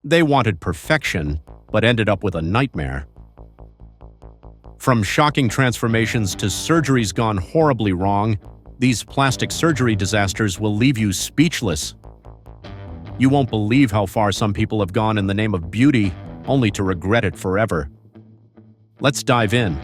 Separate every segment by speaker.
Speaker 1: They wanted perfection, but ended up with a nightmare. From shocking transformations to surgeries gone horribly wrong, these plastic surgery disasters will leave you speechless. You won't believe how far some people have gone in the name of beauty, only to regret it forever. Let's dive in.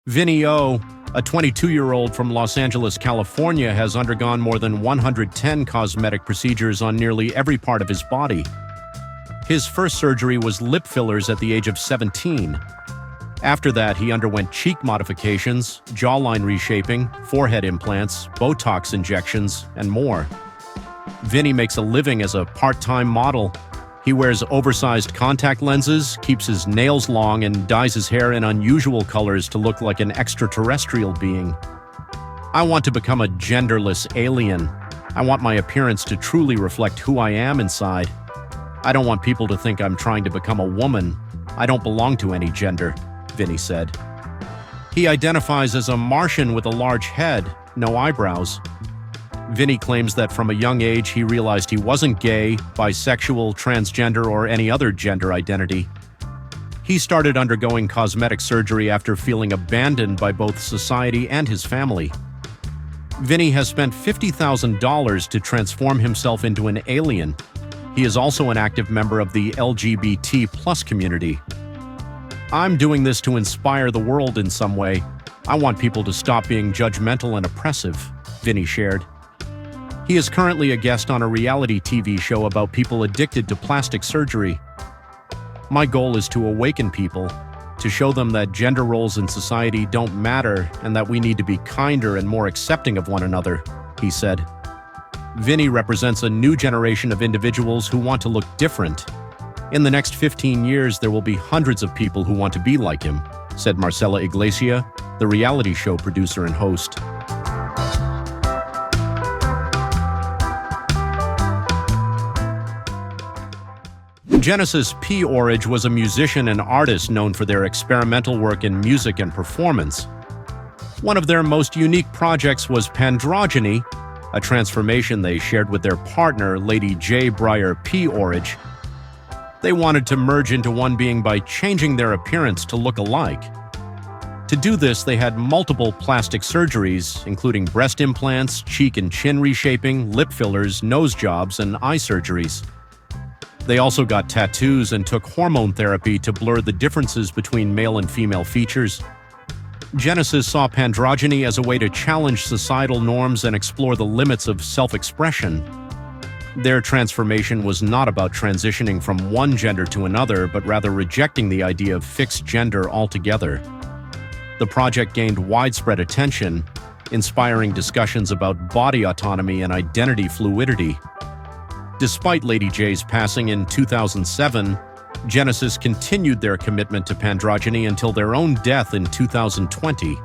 Speaker 1: Vinny O, a 22-year-old from Los Angeles, California, has undergone more than 110 cosmetic procedures on nearly every part of his body. His first surgery was lip fillers at the age of 17. After that, he underwent cheek modifications, jawline reshaping, forehead implants, Botox injections, and more. Vinny makes a living as a part-time model. He wears oversized contact lenses, keeps his nails long, and dyes his hair in unusual colors to look like an extraterrestrial being. I want to become a genderless alien. I want my appearance to truly reflect who I am inside. I don't want people to think I'm trying to become a woman. I don't belong to any gender, Vinny said. He identifies as a Martian with a large head, no eyebrows. Vinny claims that from a young age he realized he wasn't gay, bisexual, transgender, or any other gender identity. He started undergoing cosmetic surgery after feeling abandoned by both society and his family. Vinny has spent $50,000 to transform himself into an alien. He is also an active member of the LGBT+ community. I'm doing this to inspire the world in some way. I want people to stop being judgmental and oppressive, Vinny shared. He is currently a guest on a reality TV show about people addicted to plastic surgery. My goal is to awaken people, to show them that gender roles in society don't matter and that we need to be kinder and more accepting of one another, he said. Vinny represents a new generation of individuals who want to look different. In the next 15 years, there will be hundreds of people who want to be like him, said Marcela Iglesia, the reality show producer and host. Genesis P. Orridge was a musician and artist known for their experimental work in music and performance. One of their most unique projects was Pandrogyne, a transformation they shared with their partner, Lady J. Breyer P. Orridge. They wanted to merge into one being by changing their appearance to look alike. To do this, they had multiple plastic surgeries, including breast implants, cheek and chin reshaping, lip fillers, nose jobs, and eye surgeries. They also got tattoos and took hormone therapy to blur the differences between male and female features. Genesis saw Pandrogyne as a way to challenge societal norms and explore the limits of self-expression. Their transformation was not about transitioning from one gender to another, but rather rejecting the idea of fixed gender altogether. The project gained widespread attention, inspiring discussions about body autonomy and identity fluidity. Despite Lady J's passing in 2007, Genesis continued their commitment to Pandrogyne until their own death in 2020.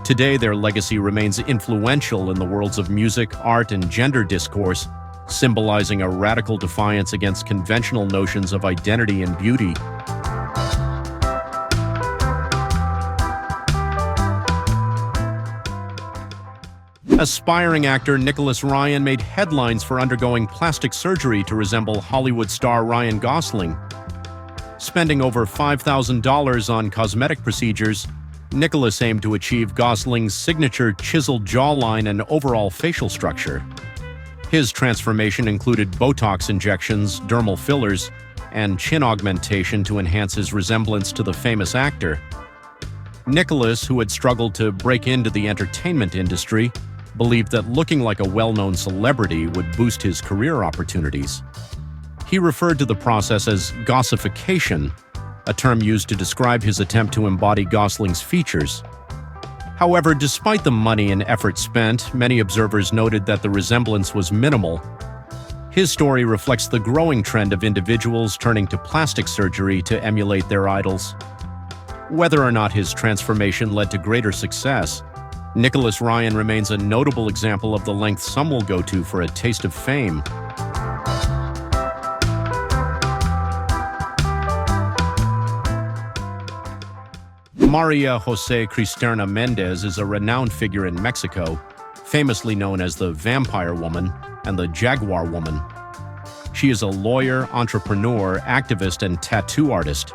Speaker 1: Today, their legacy remains influential in the worlds of music, art, and gender discourse, symbolizing a radical defiance against conventional notions of identity and beauty. Aspiring actor Nicholas Ryan made headlines for undergoing plastic surgery to resemble Hollywood star Ryan Gosling. Spending over $5,000 on cosmetic procedures, Nicholas aimed to achieve Gosling's signature chiseled jawline and overall facial structure. His transformation included Botox injections, dermal fillers, and chin augmentation to enhance his resemblance to the famous actor. Nicholas, who had struggled to break into the entertainment industry, believed that looking like a well-known celebrity would boost his career opportunities. He referred to the process as gossification, a term used to describe his attempt to embody Gosling's features. However, despite the money and effort spent, many observers noted that the resemblance was minimal. His story reflects the growing trend of individuals turning to plastic surgery to emulate their idols. Whether or not his transformation led to greater success, Nicholas Ryan remains a notable example of the lengths some will go to for a taste of fame. Maria Jose Cristerna Mendez is a renowned figure in Mexico, famously known as the Vampire Woman and the Jaguar Woman. She is a lawyer, entrepreneur, activist, and tattoo artist.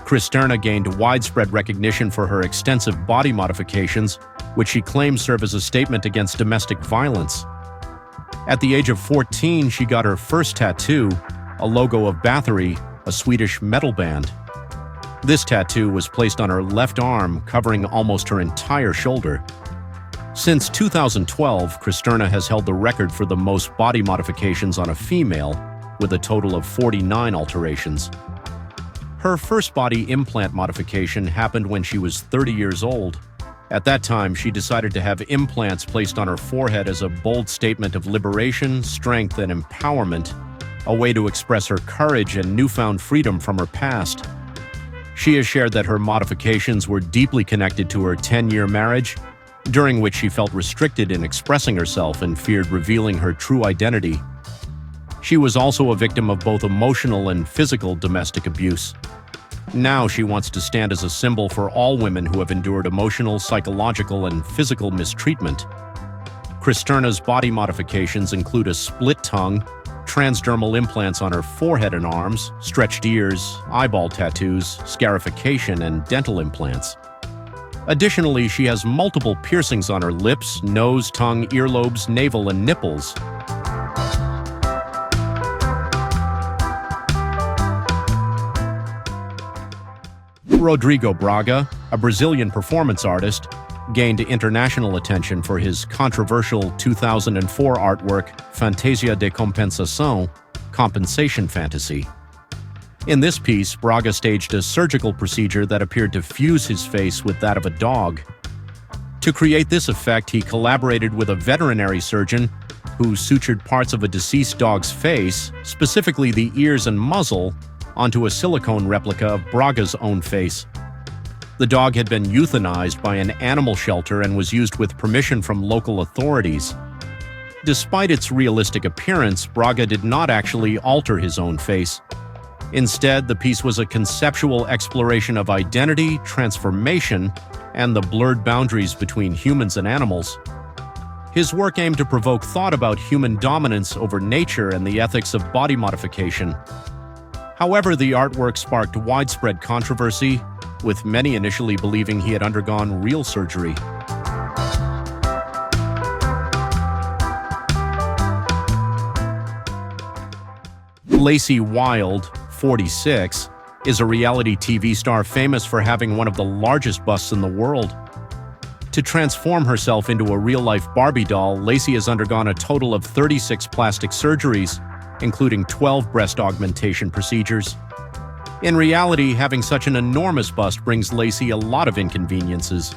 Speaker 1: Cristerna gained widespread recognition for her extensive body modifications, which she claims serve as a statement against domestic violence. At the age of 14, she got her first tattoo, a logo of Bathory, a Swedish metal band. This tattoo was placed on her left arm, covering almost her entire shoulder. Since 2012, Cristerna has held the record for the most body modifications on a female, with a total of 49 alterations. Her first body implant modification happened when she was 30 years old. At that time, she decided to have implants placed on her forehead as a bold statement of liberation, strength, and empowerment, a way to express her courage and newfound freedom from her past. She has shared that her modifications were deeply connected to her 10-year marriage, during which she felt restricted in expressing herself and feared revealing her true identity. She was also a victim of both emotional and physical domestic abuse. Now she wants to stand as a symbol for all women who have endured emotional, psychological, and physical mistreatment. Cristerna's body modifications include a split tongue, transdermal implants on her forehead and arms, stretched ears, eyeball tattoos, scarification, and dental implants. Additionally, she has multiple piercings on her lips, nose, tongue, earlobes, navel, and nipples. Rodrigo Braga, a Brazilian performance artist, gained international attention for his controversial 2004 artwork Fantasia de Compensação, Compensation Fantasy. In this piece, Braga staged a surgical procedure that appeared to fuse his face with that of a dog. To create this effect, he collaborated with a veterinary surgeon who sutured parts of a deceased dog's face, specifically the ears and muzzle, onto a silicone replica of Braga's own face. The dog had been euthanized by an animal shelter and was used with permission from local authorities. Despite its realistic appearance, Braga did not actually alter his own face. Instead, the piece was a conceptual exploration of identity, transformation, and the blurred boundaries between humans and animals. His work aimed to provoke thought about human dominance over nature and the ethics of body modification. However, the artwork sparked widespread controversy, with many initially believing he had undergone real surgery. Lacey Wilde, 46, is a reality TV star famous for having one of the largest busts in the world. To transform herself into a real-life Barbie doll, Lacey has undergone a total of 36 plastic surgeries, including 12 breast augmentation procedures. In reality, having such an enormous bust brings Lacey a lot of inconveniences.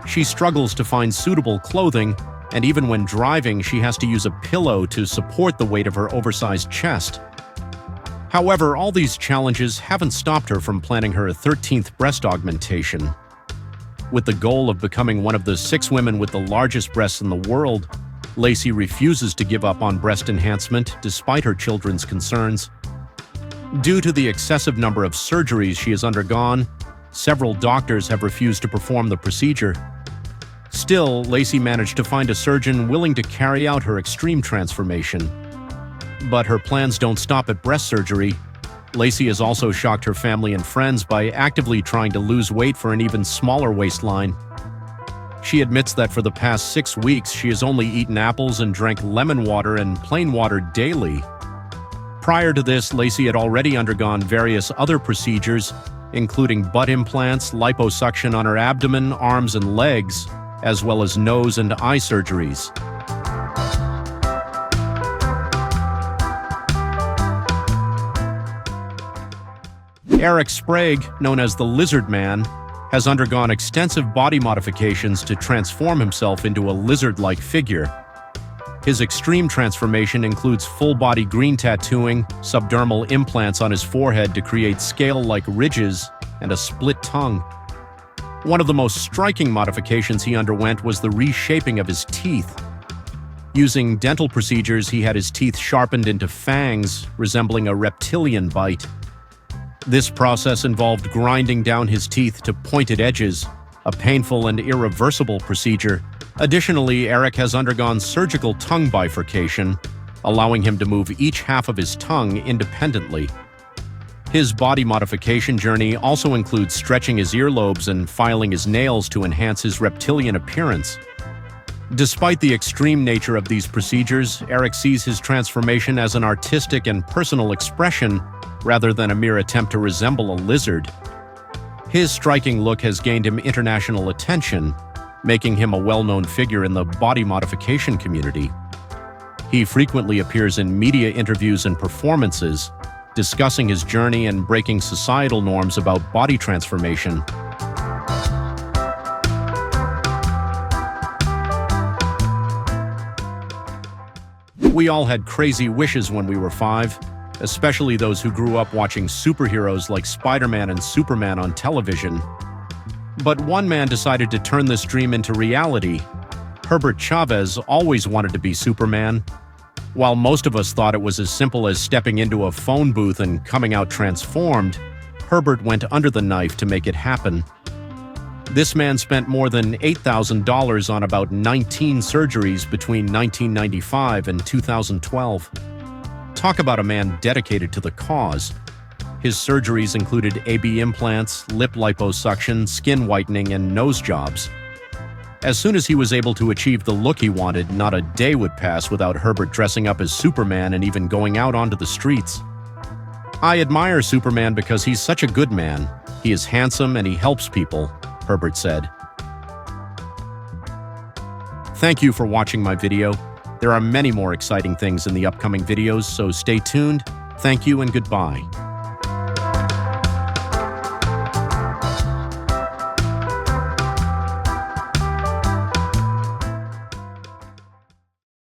Speaker 1: She struggles to find suitable clothing, and even when driving, she has to use a pillow to support the weight of her oversized chest. However, all these challenges haven't stopped her from planning her 13th breast augmentation. With the goal of becoming one of the 6 women with the largest breasts in the world, Lacey refuses to give up on breast enhancement despite her children's concerns. Due to the excessive number of surgeries she has undergone, several doctors have refused to perform the procedure. Still, Lacey managed to find a surgeon willing to carry out her extreme transformation. But her plans don't stop at breast surgery. Lacey has also shocked her family and friends by actively trying to lose weight for an even smaller waistline. She admits that for the past 6 weeks, she has only eaten apples and drank lemon water and plain water daily. Prior to this, Lacey had already undergone various other procedures, including butt implants, liposuction on her abdomen, arms, and legs, as well as nose and eye surgeries. Eric Sprague, known as the Lizard Man, has undergone extensive body modifications to transform himself into a lizard-like figure. His extreme transformation includes full-body green tattooing, subdermal implants on his forehead to create scale-like ridges, and a split tongue. One of the most striking modifications he underwent was the reshaping of his teeth. Using dental procedures, he had his teeth sharpened into fangs, resembling a reptilian bite. This process involved grinding down his teeth to pointed edges, a painful and irreversible procedure. Additionally, Eric has undergone surgical tongue bifurcation, allowing him to move each half of his tongue independently. His body modification journey also includes stretching his earlobes and filing his nails to enhance his reptilian appearance. Despite the extreme nature of these procedures, Eric sees his transformation as an artistic and personal expression rather than a mere attempt to resemble a lizard. His striking look has gained him international attention, making him a well-known figure in the body modification community. He frequently appears in media interviews and performances, discussing his journey and breaking societal norms about body transformation. We all had crazy wishes when we were 5, especially those who grew up watching superheroes like Spider-Man and Superman on television. But one man decided to turn this dream into reality. Herbert Chavez always wanted to be Superman. While most of us thought it was as simple as stepping into a phone booth and coming out transformed, Herbert went under the knife to make it happen. This man spent more than $8,000 on about 19 surgeries between 1995 and 2012. Talk about a man dedicated to the cause. His surgeries included AB implants, lip liposuction, skin whitening, and nose jobs. As soon as he was able to achieve the look he wanted, not a day would pass without Herbert dressing up as Superman and even going out onto the streets. "I admire Superman because he's such a good man. He is handsome and he helps people," Herbert said. Thank you for watching my video. There are many more exciting things in the upcoming videos, so stay tuned. Thank you and goodbye.